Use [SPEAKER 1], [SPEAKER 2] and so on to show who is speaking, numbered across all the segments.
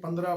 [SPEAKER 1] 15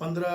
[SPEAKER 1] 15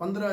[SPEAKER 1] 15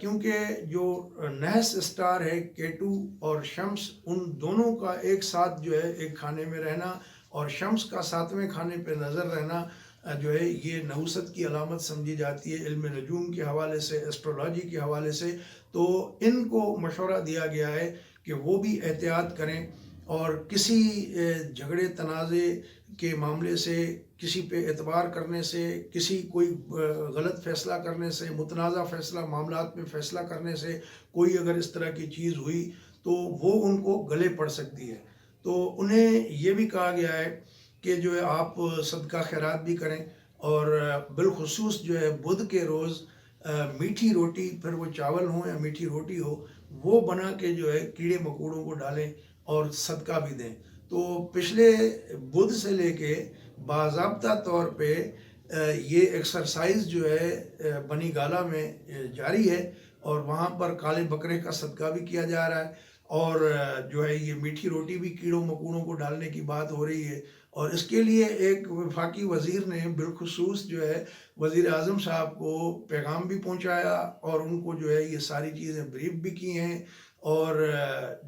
[SPEAKER 1] کیونکہ جو نحس اسٹار ہے کیٹو اور شمس، ان دونوں کا ایک ساتھ جو ہے ایک کھانے میں رہنا اور شمس کا ساتویں کھانے پہ نظر رہنا جو ہے یہ نحوست کی علامت سمجھی جاتی ہے علم نجوم کے حوالے سے، ایسٹرولوجی کے حوالے سے۔ تو ان کو مشورہ دیا گیا ہے کہ وہ بھی احتیاط کریں اور کسی جھگڑے تنازع کے معاملے سے، کسی پہ اعتبار کرنے سے، کسی کوئی غلط فیصلہ کرنے سے، متنازع فیصلہ معاملات میں فیصلہ کرنے سے کوئی اگر اس طرح کی چیز ہوئی تو وہ ان کو گلے پڑ سکتی ہے۔ تو انہیں یہ بھی کہا گیا ہے کہ جو ہے آپ صدقہ خیرات بھی کریں، اور بالخصوص جو ہے بدھ کے روز میٹھی روٹی، پھر وہ چاول ہوں یا میٹھی روٹی ہو، وہ بنا کے جو ہے کیڑے مکوڑوں کو ڈالیں اور صدقہ بھی دیں۔ تو پچھلے بدھ سے لے کے باضابطہ طور پہ یہ ایکسرسائز جو ہے بنی گالا میں جاری ہے، اور وہاں پر کالے بکرے کا صدقہ بھی کیا جا رہا ہے، اور جو ہے یہ میٹھی روٹی بھی کیڑوں مکوڑوں کو ڈالنے کی بات ہو رہی ہے۔ اور اس کے لیے ایک وفاقی وزیر نے بالخصوص جو ہے وزیر اعظم صاحب کو پیغام بھی پہنچایا، اور ان کو جو ہے یہ ساری چیزیں بریف بھی کی ہیں۔ اور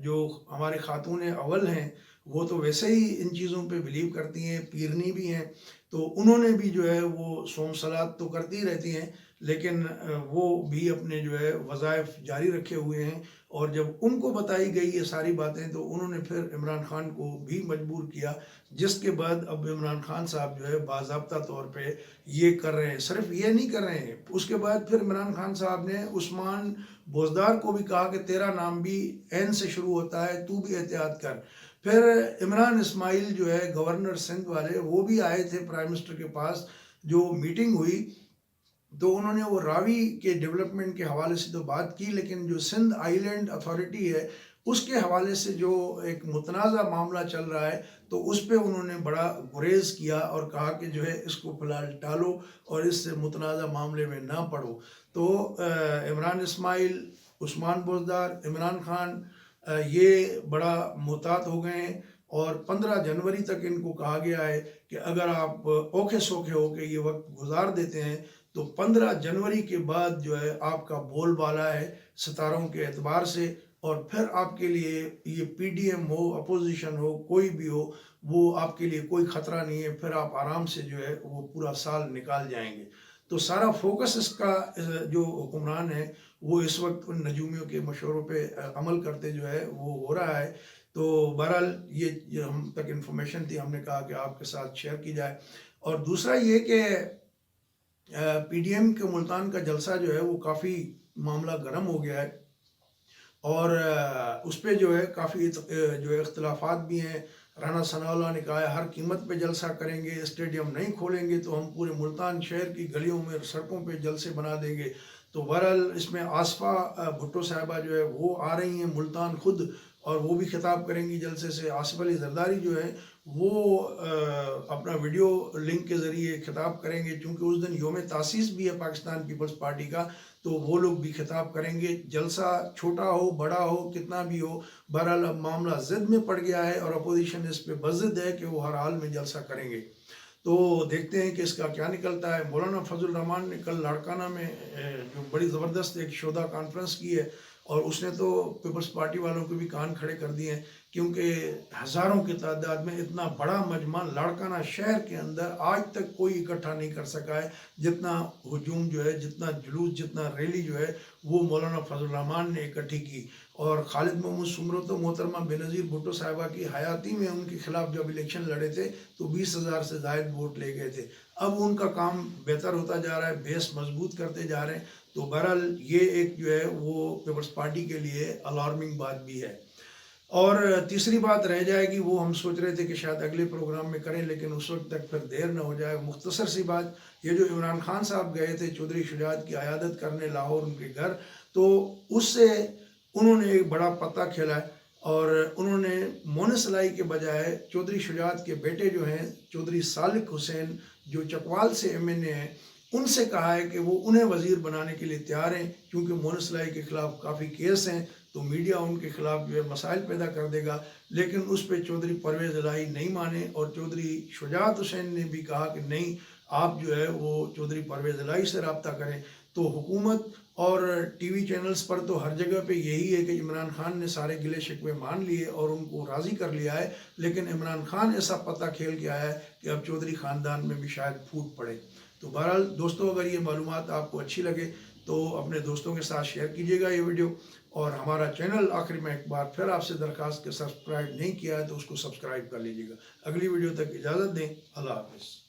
[SPEAKER 1] جو ہمارے خاتون اول ہیں وہ تو ویسے ہی ان چیزوں پہ بلیو کرتی ہیں، پیرنی بھی ہیں، تو انہوں نے بھی جو ہے وہ صوم صلات تو کرتی رہتی ہیں، لیکن وہ بھی اپنے جو ہے وظائف جاری رکھے ہوئے ہیں۔ اور جب ان کو بتائی گئی یہ ساری باتیں تو انہوں نے پھر عمران خان کو بھی مجبور کیا، جس کے بعد اب عمران خان صاحب جو ہے باضابطہ طور پہ یہ کر رہے ہیں۔ صرف یہ نہیں کر رہے ہیں، اس کے بعد پھر عمران خان صاحب نے عثمان بوزدار کو بھی کہا کہ تیرا نام بھی این سے شروع ہوتا ہے، تو بھی احتیاط کر۔ پھر عمران اسماعیل جو ہے گورنر سندھ والے، وہ بھی آئے تھے پرائم منسٹر کے پاس، جو میٹنگ ہوئی تو انہوں نے وہ راوی کے ڈیولپمنٹ کے حوالے سے تو بات کی، لیکن جو سندھ آئی لینڈ اتھارٹی ہے اس کے حوالے سے جو ایک متنازع معاملہ چل رہا ہے تو اس پہ انہوں نے بڑا گریز کیا اور کہا کہ جو ہے اس کو فی الحال ٹالو اور اس سے متنازع معاملے میں نہ پڑو۔ تو عمران اسماعیل، عثمان بوزدار، عمران خان یہ بڑا محتاط ہو گئے ہیں، اور 15 جنوری تک ان کو کہا گیا ہے کہ اگر آپ اوکھے سوکھے ہو کے یہ وقت گزار دیتے ہیں تو 15 جنوری کے بعد جو ہے آپ کا بول بالا ہے ستاروں کے اعتبار سے، اور پھر آپ کے لیے یہ پی ڈی ایم ہو، اپوزیشن ہو، کوئی بھی ہو، وہ آپ کے لیے کوئی خطرہ نہیں ہے، پھر آپ آرام سے جو ہے وہ پورا سال نکال جائیں گے۔ تو سارا فوکس اس کا جو حکمران ہے وہ اس وقت ان نجومیوں کے مشوروں پہ عمل کرتے جو ہے وہ ہو رہا ہے۔ تو بہرحال یہ ہم تک انفارمیشن تھی، ہم نے کہا کہ آپ کے ساتھ شیئر کی جائے۔ اور دوسرا یہ کہ پی ڈی ایم کے ملتان کا جلسہ جو ہے وہ کافی معاملہ گرم ہو گیا ہے، اور اس پہ جو ہے کافی جو ہے اختلافات بھی ہیں۔ رانا ثناء اللہ نے کہا ہے ہر قیمت پہ جلسہ کریں گے، اسٹیڈیم نہیں کھولیں گے تو ہم پورے ملتان شہر کی گلیوں میں، سڑکوں پہ جلسے بنا دیں گے۔ تو بہرحال اس میں آصفہ بھٹو صاحبہ جو ہے وہ آ رہی ہیں ملتان خود، اور وہ بھی خطاب کریں گی جلسے سے۔ آصف علی زرداری جو ہے وہ اپنا ویڈیو لنک کے ذریعے خطاب کریں گے، چونکہ اس دن یوم تاسیس بھی ہے پاکستان پیپلز پارٹی کا، تو وہ لوگ بھی خطاب کریں گے۔ جلسہ چھوٹا ہو بڑا ہو کتنا بھی ہو، بہرحال اب معاملہ ضد میں پڑ گیا ہے اور اپوزیشن اس پہ بضد ہے کہ وہ ہر حال میں جلسہ کریں گے۔ تو دیکھتے ہیں کہ اس کا کیا نکلتا ہے۔ مولانا فضل الرحمان نے کل لاڑکانہ میں جو بڑی زبردست ایک شودا کانفرنس کی ہے، اور اس نے تو پیپلز پارٹی والوں کو بھی کان کھڑے کر دیے ہیں، کیونکہ ہزاروں کی تعداد میں اتنا بڑا مجمع لاڑکانہ شہر کے اندر آج تک کوئی اکٹھا نہیں کر سکا ہے، جتنا ہجوم جو ہے، جتنا جلوس، جتنا ریلی جو ہے وہ مولانا فضل الرحمان نے اکٹھی کی۔ اور خالد محمود سمرو تو محترمہ بینظیر بھٹو صاحبہ کی حیاتی میں ان کے خلاف جب الیکشن لڑے تھے تو 20,000 سے زائد ووٹ لے گئے تھے۔ اب ان کا کام بہتر ہوتا جا رہا ہے، بیس مضبوط کرتے جا رہے ہیں۔ تو بہرحال یہ ایک جو ہے وہ پیپلز پارٹی کے لیے الارمنگ بات بھی ہے۔ اور تیسری بات رہ جائے گی، وہ ہم سوچ رہے تھے کہ شاید اگلے پروگرام میں کریں، لیکن اس وقت تک پھر دیر نہ ہو جائے۔ مختصر سی بات، یہ جو عمران خان صاحب گئے تھے چودھری شجاعت کی عیادت کرنے لاہور ان کے گھر، تو اس سے انہوں نے ایک بڑا پتہ کھیلا ہے، اور انہوں نے مونس لائی کے بجائے چودھری شجاعت کے بیٹے جو ہیں چودھری سالک حسین، جو چکوال سے ایم این اے ہیں، ان سے کہا ہے کہ وہ انہیں وزیر بنانے کے لیے تیار ہیں، کیونکہ مونس لائی کے خلاف کافی کیس ہیں تو میڈیا ان کے خلاف جو ہے مسائل پیدا کر دے گا۔ لیکن اس پہ چودھری پرویز الہی نہیں مانے، اور چودھری شجاعت حسین نے بھی کہا کہ نہیں، آپ جو ہے وہ چودھری پرویز الہی سے رابطہ کریں۔ تو حکومت اور ٹی وی چینلز پر تو ہر جگہ پہ یہی ہے کہ عمران خان نے سارے گلے شکوے مان لیے اور ان کو راضی کر لیا ہے، لیکن عمران خان ایسا پتہ کھیل کے آیا ہے کہ اب چودھری خاندان میں بھی شاید پھوٹ پڑے۔ تو بہرحال دوستوں، اگر یہ معلومات آپ کو اچھی لگے تو اپنے دوستوں کے ساتھ شیئر کیجیے گا یہ ویڈیو، اور ہمارا چینل آخر میں ایک بار پھر آپ سے درخواست کہ سبسکرائب نہیں کیا ہے تو اس کو سبسکرائب کر لیجیے گا۔ اگلی ویڈیو تک اجازت دیں، اللہ حافظ۔